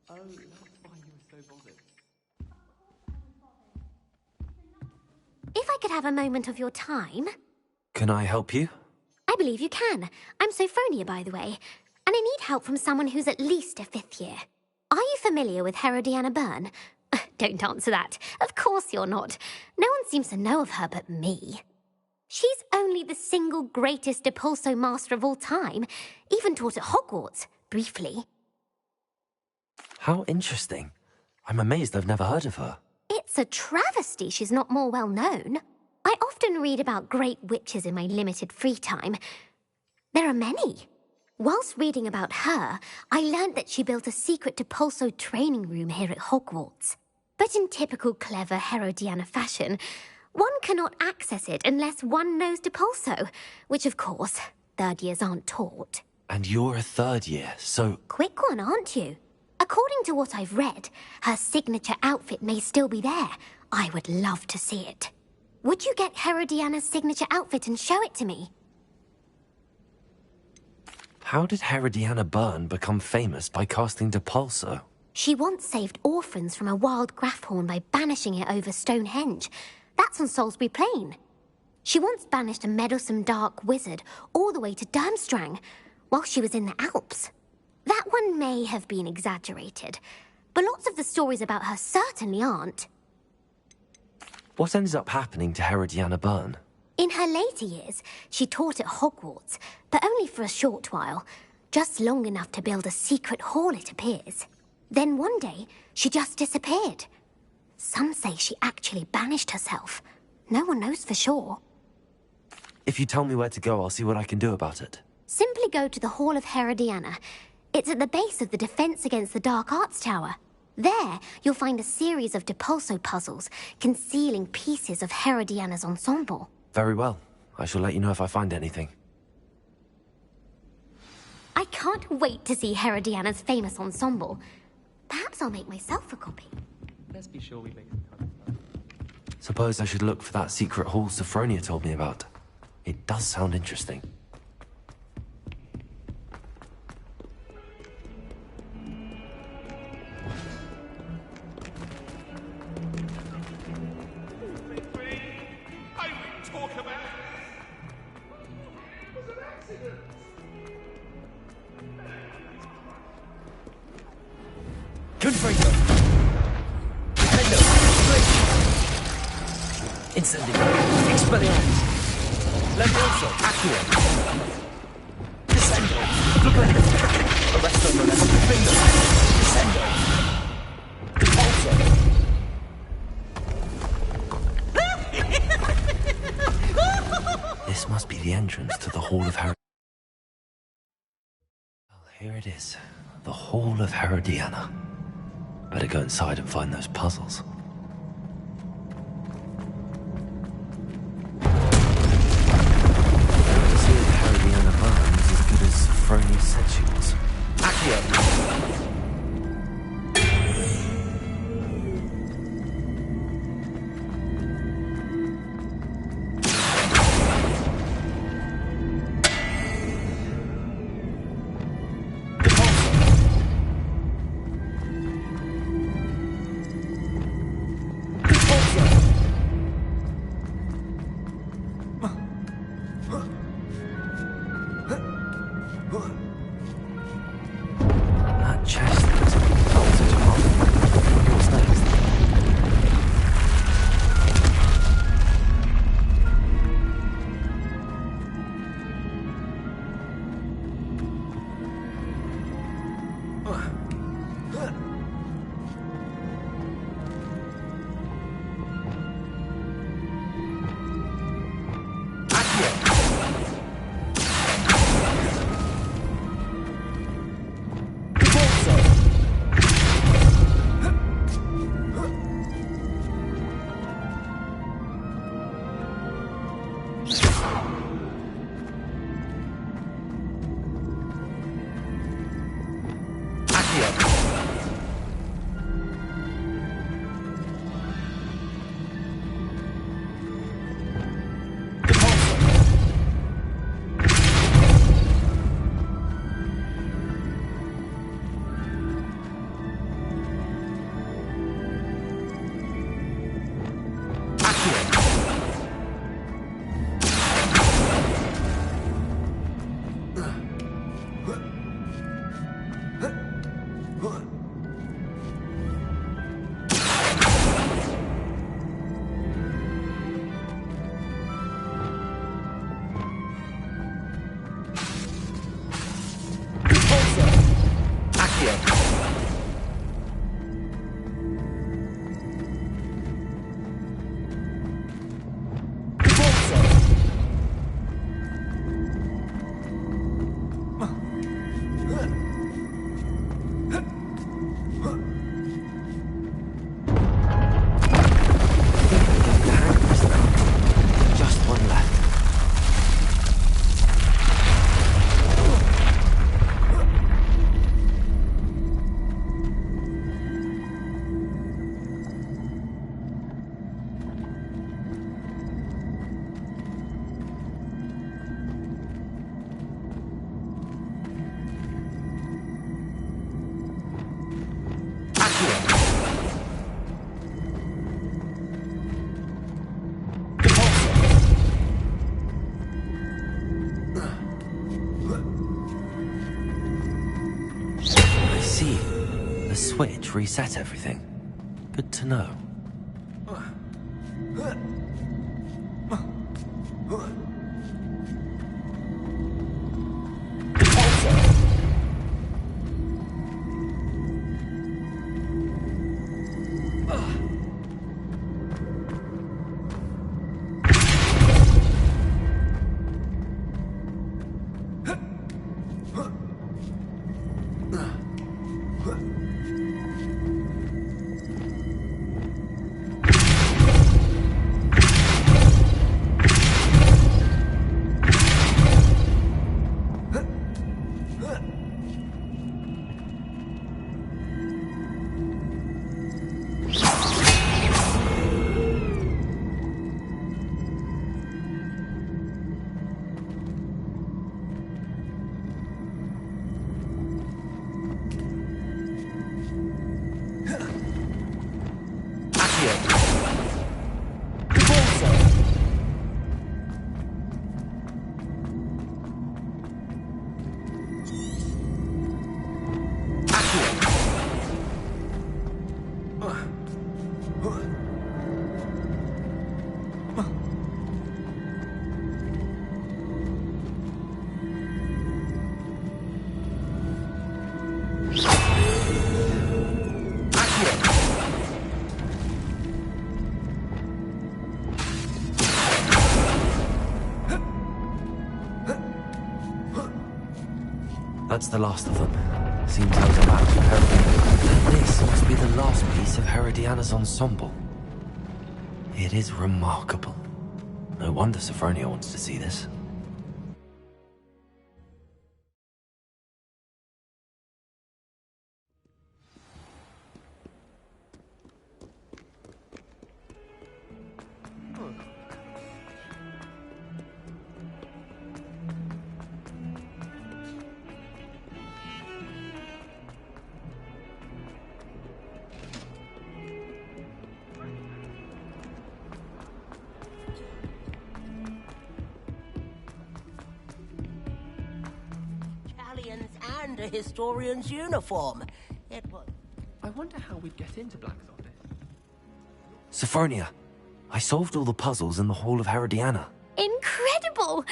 Oh, that's why you were so bothered. If I could have a moment of your time... Can I help you? I believe you can. I'm Sophronia, by the way, and I need help from someone who's at least a 5th year. Are you familiar with Herodiana Byrne? Don't answer that. Of course you're not. No one seems to know of her but me. She's only the single greatest Depulso master of all time, even taught at Hogwarts, briefly. How interesting. I'm amazed I've never heard of her. It's a travesty she's not more well known. I often read about great witches in my limited free time. There are many. Whilst reading about her, I learned that she built a secret Depulso training room here at Hogwarts. But in typical clever Herodiana fashion, one cannot access it unless one knows Depulso, which of course, 3rd years aren't taught. And you're a 3rd year, so... Quick one, aren't you? According to what I've read, her signature outfit may still be there. I would love to see it. Would you get Herodiana's signature outfit and show it to me? How did Herodiana Byrne become famous by casting Depulso? She once saved orphans from a wild Grafhorn by banishing it over Stonehenge. That's on Salisbury Plain. She once banished a meddlesome dark wizard all the way to Durmstrang while she was in the Alps. That one may have been exaggerated, but lots of the stories about her certainly aren't. What ended up happening to Herodiana Byrne? In her later years, she taught at Hogwarts, but only for a short while, just long enough to build a secret hall, it appears. Then one day, she just disappeared. Some say she actually banished herself. No one knows for sure. If you tell me where to go, I'll see what I can do about it. Simply go to the Hall of Herodiana. It's at the base of the Defense Against the Dark Arts Tower. There, you'll find a series of Depulso puzzles concealing pieces of Herodiana's ensemble. Very well. I shall let you know if I find anything. I can't wait to see Herodiana's famous ensemble. Perhaps I'll make myself a copy. Let's be sure we make some kind of fun. Suppose I should look for that secret hall Sophronia told me about. It does sound interesting. Confringo! Hello! Switch! Incendio! Expelliarmus! Levioso! Accio! Descendo! Fluclendo! Arresto non è Findo! Descendo! Repulso! This must be the entrance to the Hall of Herodiana. Well, here it is. The Hall of Herodiana. Better go inside and find those puzzles. To see if Herodiana Byrne is as good as Sophronia said she was. Accio! That chest looks such a hard one. What's next? see. The switch reset everything. Good to know. That's the last of them. Seems I was about to Herodiana. This must be the last piece of Herodiana's ensemble. It is remarkable. No wonder Sophronia wants to see this. And a historian's uniform. It was... I wonder how we'd get into Black's office. Sophronia, I solved all the puzzles in the Hall of Herodiana. Incredible!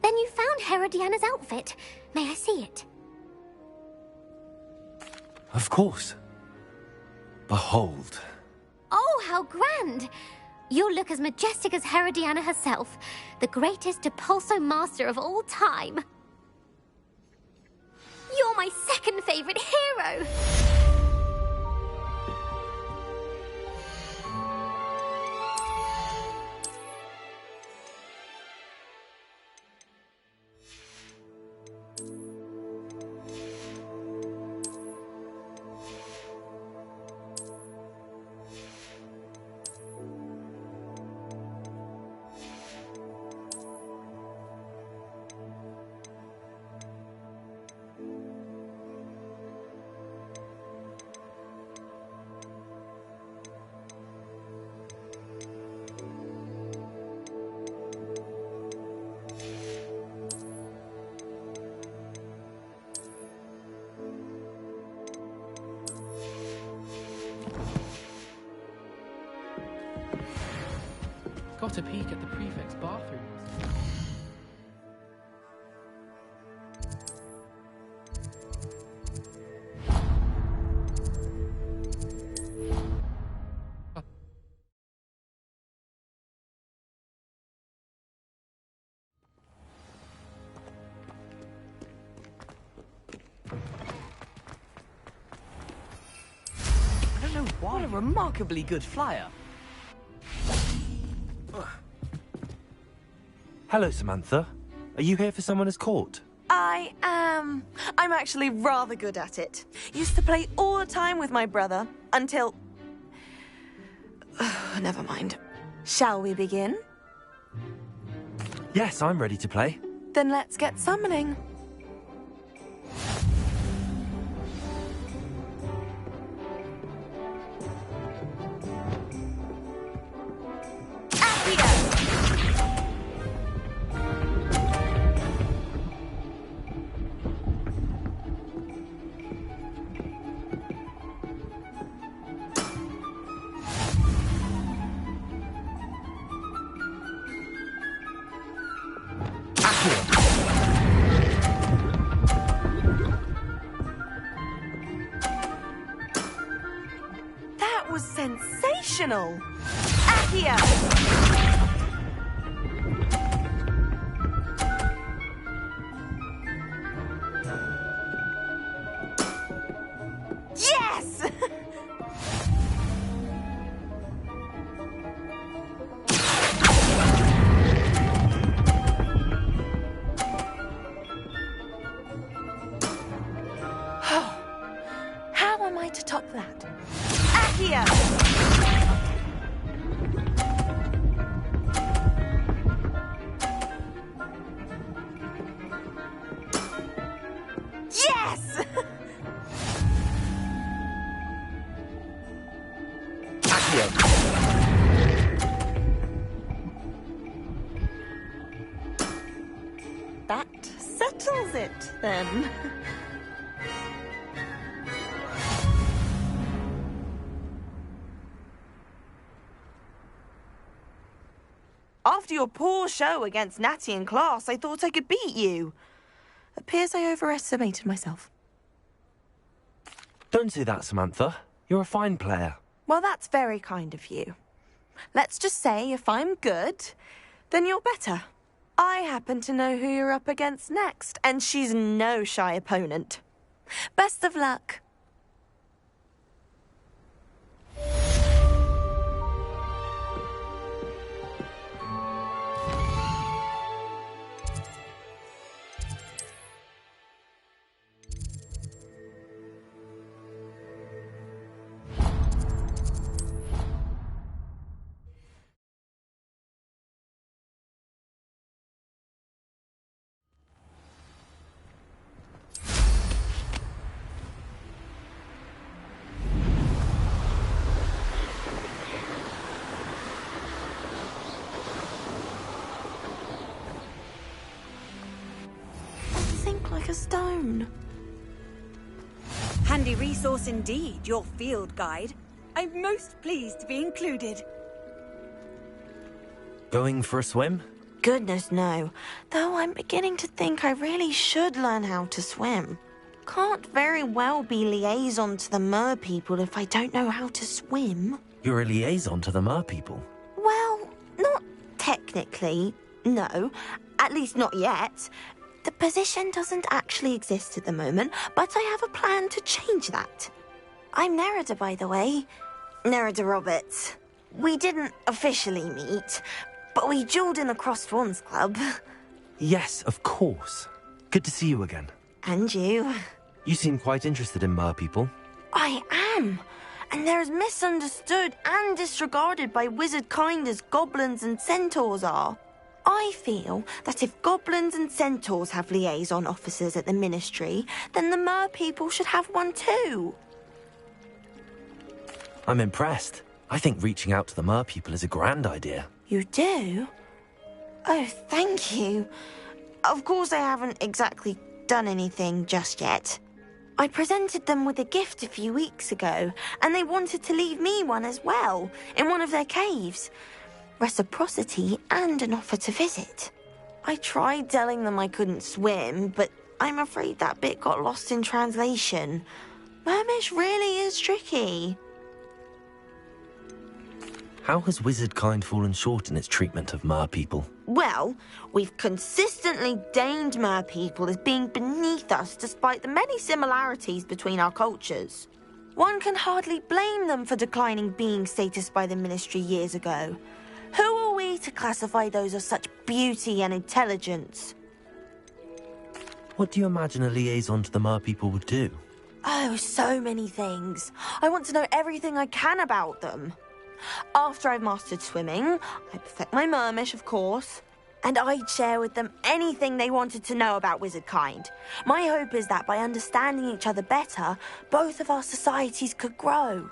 Then you found Herodiana's outfit. May I see it? Of course. Behold. Oh, how grand! You'll look as majestic as Herodiana herself, the greatest Depulso master of all time. You're my second favorite hero! Got a peek at the prefect's bathrooms. I don't know why. What a remarkably good flyer. Hello, Samantha. Are you here for Summoner's Court? I am. I'm actually rather good at it. Used to play all the time with my brother, until... Never mind. Shall we begin? Yes, I'm ready to play. Then let's get summoning. Sensational! Accio! Yes! How am I to top that? Accio! Yes! That settles it, then. After your poor show against Natty in class, I thought I could beat you. Appears I overestimated myself. Don't say that, Samantha. You're a fine player. Well, that's very kind of you. Let's just say if I'm good, then you're better. I happen to know who you're up against next, and she's no shy opponent. Best of luck. Think like a stone. Handy resource indeed, your field guide. I'm most pleased to be included. Going for a swim? Goodness, no. Though I'm beginning to think I really should learn how to swim. Can't very well be liaison to the mer people if I don't know how to swim. You're a liaison to the mer people. Well, not technically, no. At least not yet. The position doesn't actually exist at the moment, but I have a plan to change that. I'm Nerida, by the way. Nerida Roberts. We didn't officially meet, but we duelled in the Crossed Swans Club. Yes, of course. Good to see you again. And you. You seem quite interested in mer people. I am. And they're as misunderstood and disregarded by wizard kind as goblins and centaurs are. I feel that if goblins and centaurs have liaison officers at the Ministry, then the mer people should have one too. I'm impressed. I think reaching out to the mer people is a grand idea. You do? Oh, thank you. Of course I haven't exactly done anything just yet. I presented them with a gift a few weeks ago, and they wanted to leave me one as well, in one of their caves. Reciprocity and an offer to visit. I tried telling them I couldn't swim, but I'm afraid that bit got lost in translation. Mermish really is tricky. How has wizard kind fallen short in its treatment of mer people? Well, we've consistently deemed mer people as being beneath us despite the many similarities between our cultures. One can hardly blame them for declining being status by the Ministry years ago. Who are we to classify those of such beauty and intelligence? What do you imagine a liaison to the mer people would do? Oh, so many things. I want to know everything I can about them. After I've mastered swimming, I perfect my mermish, of course, and I'd share with them anything they wanted to know about wizard kind. My hope is that by understanding each other better, both of our societies could grow.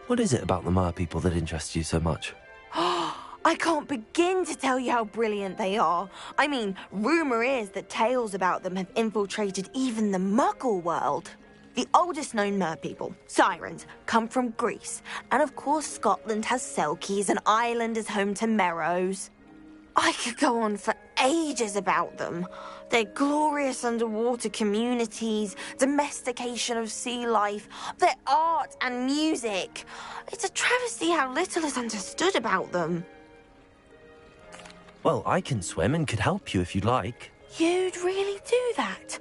What is it about the mer people that interests you so much? I can't begin to tell you how brilliant they are. I mean, rumour is that tales about them have infiltrated even the Muggle world. The oldest known mer people, sirens, come from Greece. And of course Scotland has Selkies and Ireland is home to Merrows. I could go on for ages about them. Their glorious underwater communities, domestication of sea life, their art and music. It's a travesty how little is understood about them. Well, I can swim and could help you if you'd like. You'd really do that?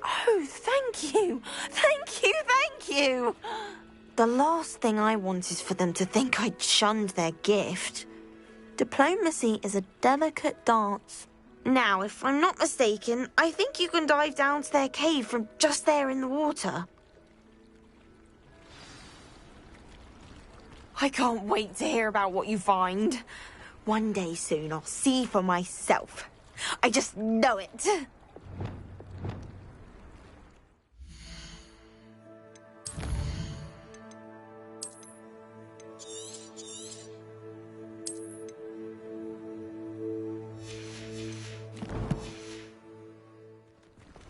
Oh, thank you! Thank you, thank you! The last thing I want is for them to think I'd shunned their gift. Diplomacy is a delicate dance. Now, if I'm not mistaken, I think you can dive down to their cave from just there in the water. I can't wait to hear about what you find. One day soon I'll see for myself. I just know it.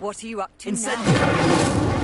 What are you up to Incendio! now?